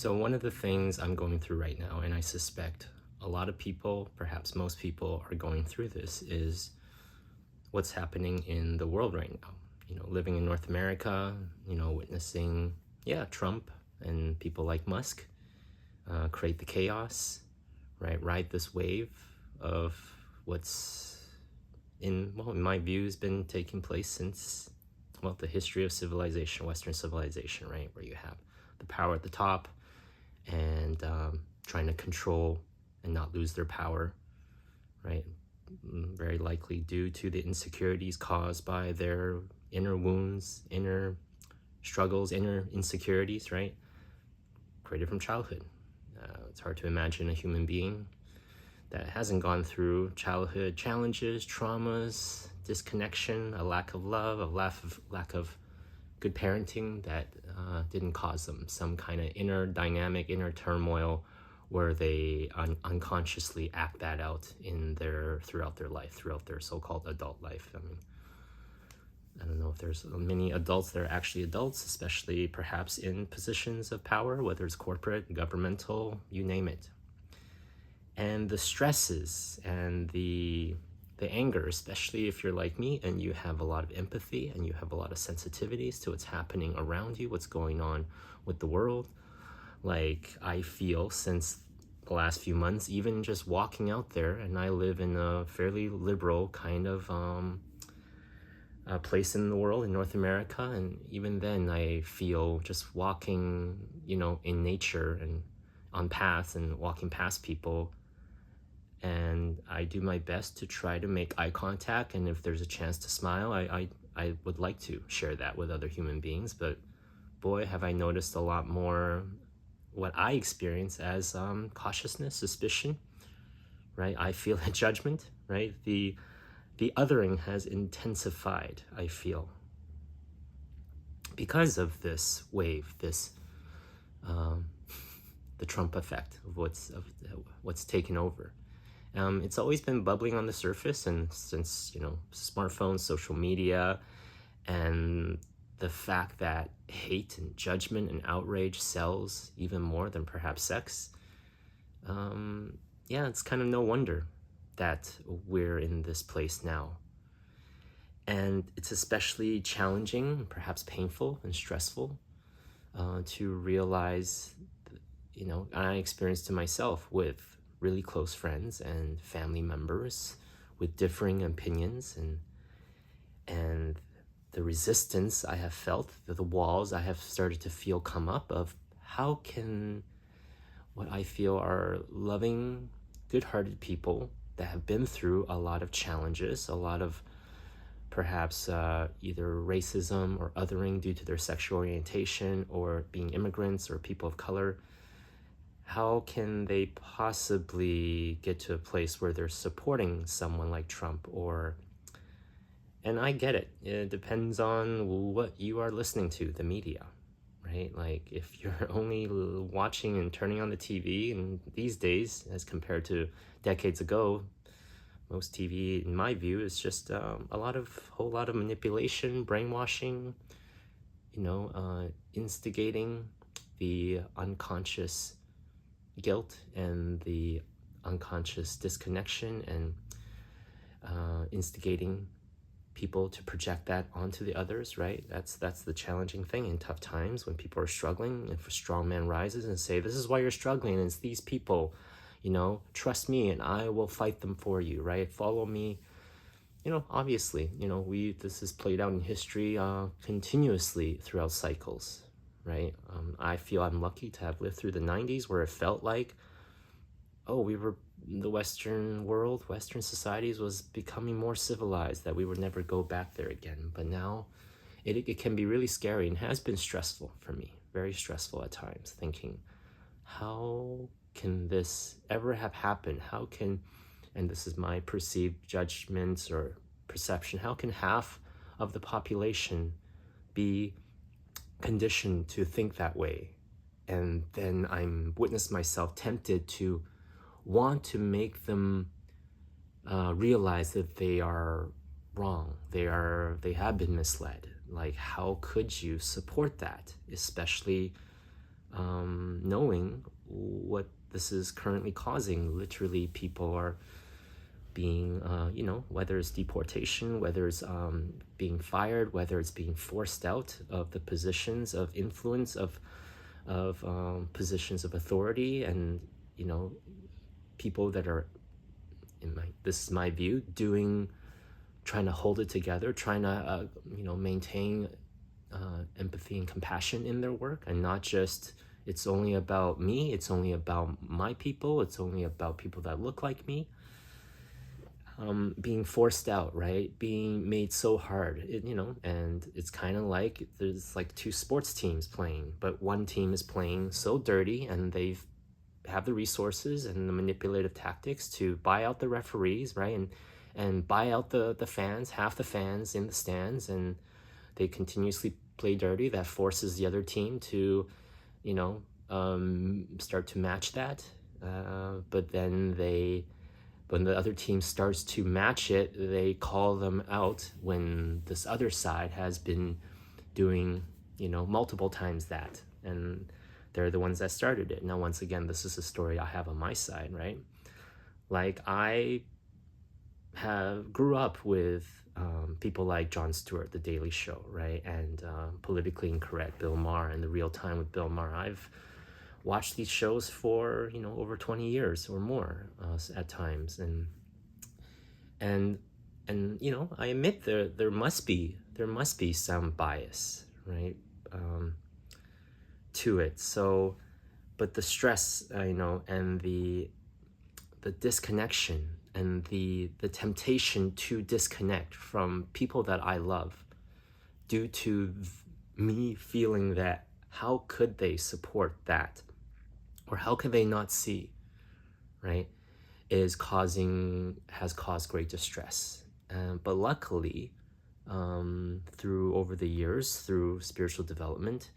So, one of the things I'm going through right now, and I suspect a lot of people, perhaps most people, are going through this, is what's happening in the world right now. Living in North America, witnessing, yeah, Trump and people like Musk create the chaos, right? Ride this wave of what's in my view, has been taking place since, well, the history of civilization, Western civilization, right? Where you have the power at the top and trying to control and not lose their power, right? Very likely due to the insecurities caused by their inner wounds, inner struggles, inner insecurities, right? Created from childhood. It's hard to imagine a human being that hasn't gone through childhood challenges, traumas, disconnection, a lack of love, a lack of good parenting that didn't cause them some kind of inner dynamic, inner turmoil where they unconsciously act that out throughout their life, throughout their so-called adult life. I don't know if there's many adults that are actually adults, especially perhaps in positions of power, whether it's corporate, governmental, you name it. And the stresses and the anger, especially if you're like me and you have a lot of empathy and you have a lot of sensitivities to what's happening around you, what's going on with the world. Like I feel since the last few months, even just walking out there, and I live in a fairly liberal kind of place in the world, in North America, and even then I feel just walking, in nature and on paths and walking past people, and I do my best to try to make eye contact, and if there's a chance to smile, I would like to share that with other human beings, but boy, have I noticed a lot more what I experience as cautiousness, suspicion, right? I feel a judgment, right? The othering has intensified, I feel, because of this wave, the Trump effect of what's taken over. It's always been bubbling on the surface, and since smartphones, social media, and the fact that hate and judgment and outrage sells even more than perhaps sex, it's kind of no wonder that we're in this place now. And it's especially challenging, perhaps painful and stressful to realize, I experienced it myself with really close friends and family members with differing opinions, and the resistance I have felt, the walls I have started to feel come up of how can what I feel are loving, good-hearted people that have been through a lot of challenges, a lot of perhaps either racism or othering due to their sexual orientation or being immigrants or people of color, how can they possibly get to a place where they're supporting someone like Trump? And I get it. It depends on what you are listening to, the media, right? Like if you're only watching and turning on the TV, and these days, as compared to decades ago, most TV, in my view, is just a whole lot of manipulation, brainwashing, instigating the unconscious guilt and the unconscious disconnection, and instigating people to project that onto the others, right? That's the challenging thing in tough times when people are struggling. If a strong man rises and say, this is why you're struggling, and it's these people, trust me and I will fight them for you, right? Follow me. Obviously, this is played out in history continuously throughout cycles, right? I feel I'm lucky to have lived through the 90s where it felt like, the Western world, Western societies was becoming more civilized, that we would never go back there again. But now it can be really scary and has been stressful for me, very stressful at times, thinking, how can this ever have happened? And this is my perceived judgments or perception, how can half of the population be conditioned to think that way? And then I'm witness myself tempted to want to make them realize that they are wrong. They have been misled. Like, how could you support that? Especially knowing what this is currently causing. Literally, people are being, whether it's deportation, whether it's being fired, whether it's being forced out of the positions of influence, of positions of authority, and people that are, this is my view, trying to hold it together, trying to maintain empathy and compassion in their work, and not just it's only about me, it's only about my people, it's only about people that look like me. Being forced out, right? Being made so hard, and it's kind of like there's like two sports teams playing, but one team is playing so dirty, and they have the resources and the manipulative tactics to buy out the referees, right? And buy out the fans, half the fans in the stands, and they continuously play dirty. That forces the other team to, start to match that. But then when the other team starts to match it, they call them out when this other side has been doing, multiple times that. And they're the ones that started it. Now, once again, this is a story I have on my side, right? Like, I grew up with people like Jon Stewart, The Daily Show, right? And Politically Incorrect, Bill Maher, and The Real Time with Bill Maher. I've watched these shows for over 20 years or more at times, and I admit there must be some bias, right, to it. So, but the stress, and the disconnection, and the temptation to disconnect from people that I love due to me feeling that how could they support that, or how could they not see, right, has caused great distress. But luckily, over the years, through spiritual development,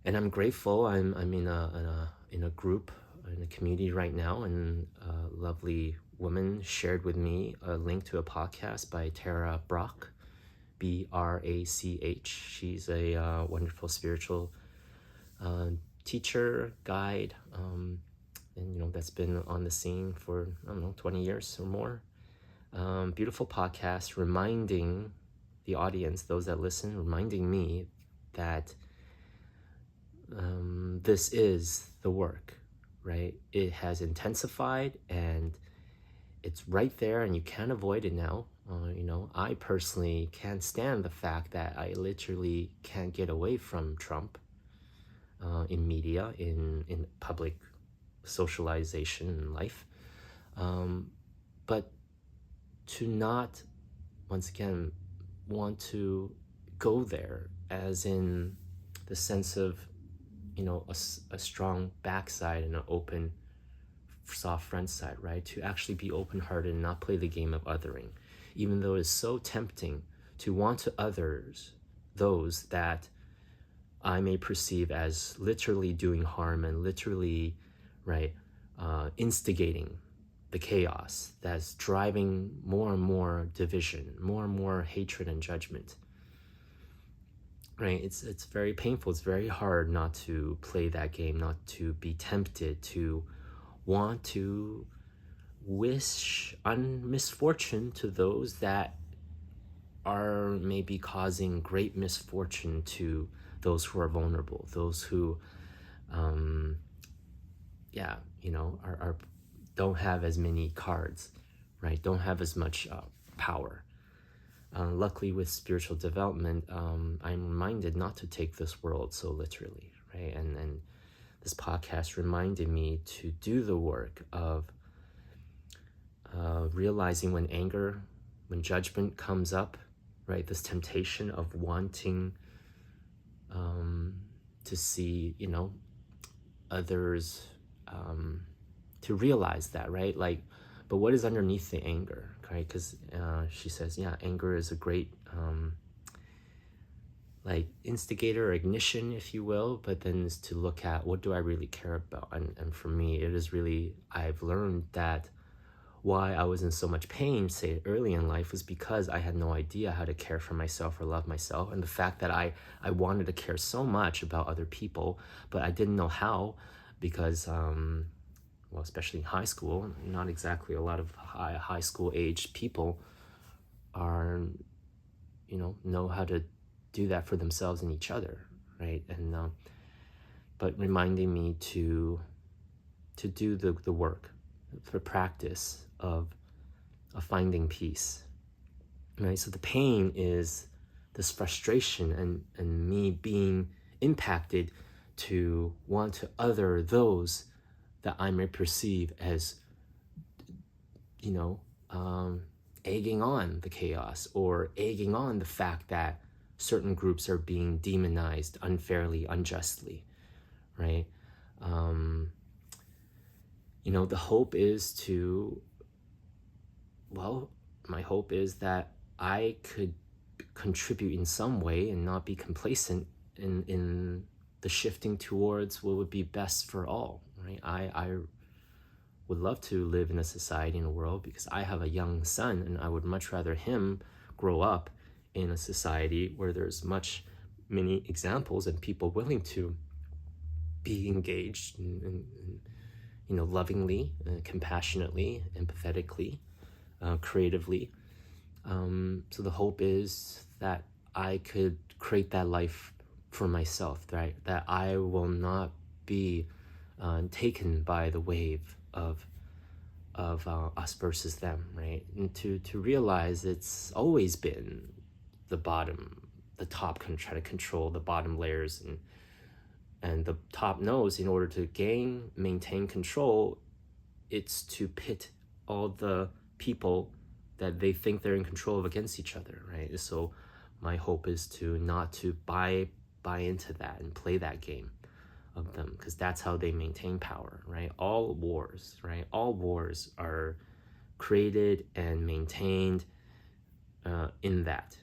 and I'm grateful. I'm in a group, in a community right now, and a lovely woman shared with me a link to a podcast by Tara Brach, Brach. She's a wonderful spiritual teacher, guide, and that's been on the scene for 20 years or more. Beautiful podcast, reminding the audience, those that listen, reminding me that this is the work, right? It has intensified, and it's right there, and you can't avoid it now. I personally can't stand the fact that I literally can't get away from Trump in media, in public socialization in life. But to not, once again, want to go there, as in the sense of, a strong backside and an open, soft front side, right? To actually be open-hearted and not play the game of othering, even though it's so tempting to want to others those that I may perceive as literally doing harm and literally, right, instigating the chaos that's driving more and more division, more and more hatred and judgment. Right? It's very painful. It's very hard not to play that game, not to be tempted to want to wish misfortune to those that are maybe causing great misfortune to those who are vulnerable, those who are don't have as many cards, right? Don't have as much power. Luckily, with spiritual development, I'm reminded not to take this world so literally, right? And this podcast reminded me to do the work of realizing when judgment comes up, right? This temptation of wanting to see, others, to realize that, right? Like, but what is underneath the anger, right? Because she says, anger is a great instigator or ignition, if you will, but then is to look at what do I really care about. And for me, it is really, I've learned that why I was in so much pain, say, early in life, was because I had no idea how to care for myself or love myself. And the fact that I wanted to care so much about other people, but I didn't know how, because, well, especially in high school, not exactly a lot of high school age people are, know how to do that for themselves and each other, right? And but reminding me to do the work, the practice of finding peace, right? So the pain is this frustration and me being impacted to want to other those that I may perceive as, egging on the chaos or egging on the fact that certain groups are being demonized unfairly, unjustly, right? The hope is to, well, my hope is that I could contribute in some way and not be complacent in the shifting towards what would be best for all, right? I would love to live in a society, in a world, because I have a young son, and I would much rather him grow up in a society where there's many examples and people willing to be engaged and lovingly, compassionately, empathetically, creatively. So the hope is that I could create that life for myself, right? That I will not be taken by the wave of us versus them, right? And to realize it's always been the top can try to control the bottom layers, and the top knows in order to maintain control, it's to pit all the people that they think they're in control of against each other, right? So my hope is to not to buy into that and play that game of them, because that's how they maintain power, right? All wars, right? All wars are created and maintained in that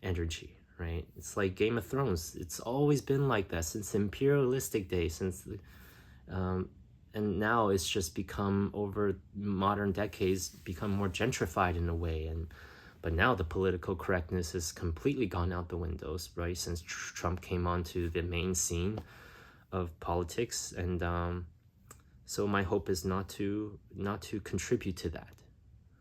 energy, right? It's like Game of Thrones. It's always been like that since imperialistic days, and now it's just become, over modern decades, become more gentrified in a way. But now the political correctness has completely gone out the windows, right? Since Trump came onto the main scene of politics, and so my hope is not to contribute to that,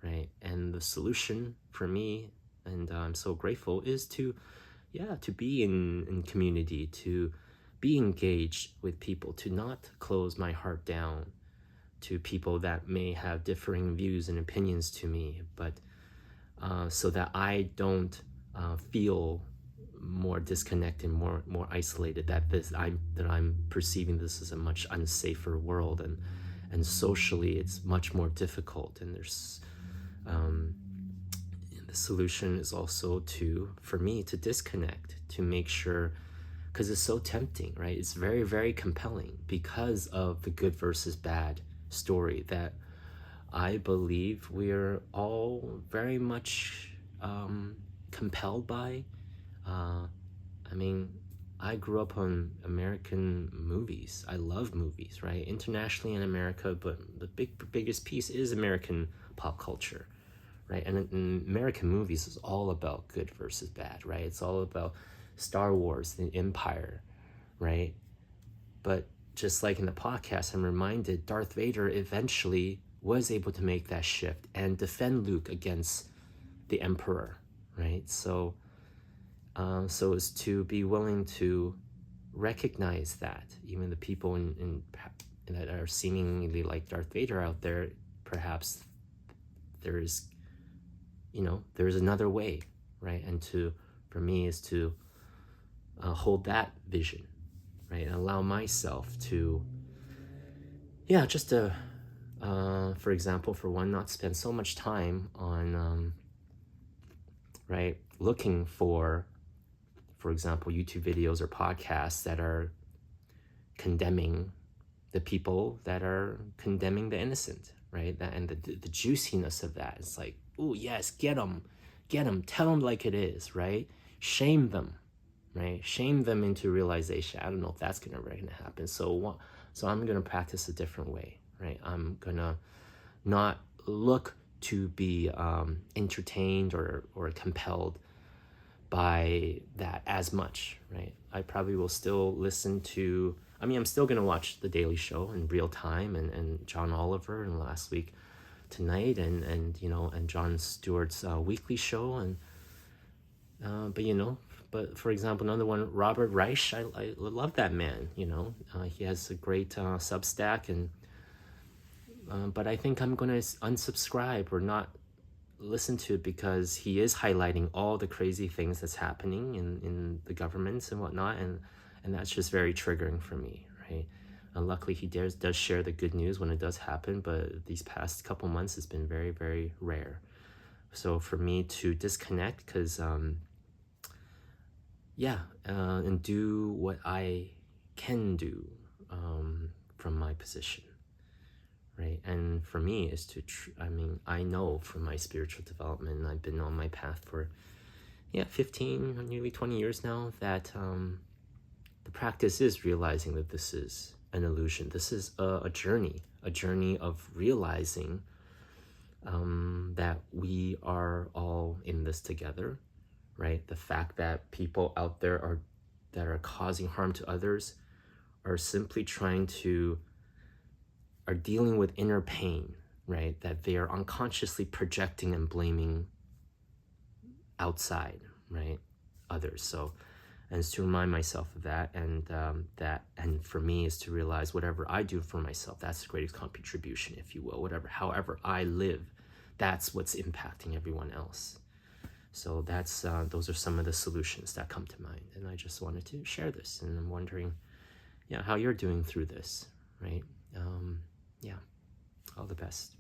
right? And the solution for me, and I'm so grateful, is to be in community, to be engaged with people, to not close my heart down to people that may have differing views and opinions to me, but so that I don't feel more disconnected, more isolated, that I'm perceiving this as a much unsafer world, and socially it's much more difficult, and there's the solution is also for me to disconnect, to make sure, because it's so tempting, right? It's very, very compelling because of the good versus bad story that I believe we're all very much compelled by. I grew up on American movies. I love movies, right? Internationally in America, but the biggest piece is American pop culture, right? And in American movies is all about good versus bad, right? It's all about Star Wars, the Empire, right? But just like in the podcast, I'm reminded Darth Vader eventually was able to make that shift and defend Luke against the Emperor, right? So is to be willing to recognize that even the people that are seemingly like Darth Vader out there, perhaps there's another way, right? And for me is to hold that vision, right? And allow myself to, just to, for example, for one, not spend so much time on, looking for example, YouTube videos or podcasts that are condemning the people that are condemning the innocent, right? And the juiciness of that is like, oh yes, get them, tell them like it is, right? Shame them, right? Shame them into realization. I don't know if that's gonna happen. So I'm gonna practice a different way, right? I'm gonna not look to be entertained or compelled by that as much, right? I probably will still listen to, I mean, I'm still going to watch The Daily Show in real time, and John Oliver and Last Week Tonight, and you know, and Jon Stewart's weekly show, and but you know, but for example, another one, Robert Reich, I love that man, you know. He has a great Substack, and but I think I'm going to unsubscribe or not listen to it, because he is highlighting all the crazy things that's happening in the governments and whatnot, and that's just very triggering for me, right? And luckily he does share the good news when it does happen, but these past couple months has been very, very rare. So for me to disconnect, because and do what I can do from my position, right? And for me is to, I know from my spiritual development, I've been on my path for 15, nearly 20 years now, that the practice is realizing that this is an illusion. This is a journey of realizing that we are all in this together, right? The fact that people out there that are causing harm to others are simply are dealing with inner pain, right? That they are unconsciously projecting and blaming outside, right? Others. So, and it's to remind myself of that, and and for me is to realize whatever I do for myself, that's the greatest contribution, if you will. However I live, that's what's impacting everyone else. So that's those are some of the solutions that come to mind, and I just wanted to share this. And I'm wondering, how you're doing through this, right? All the best.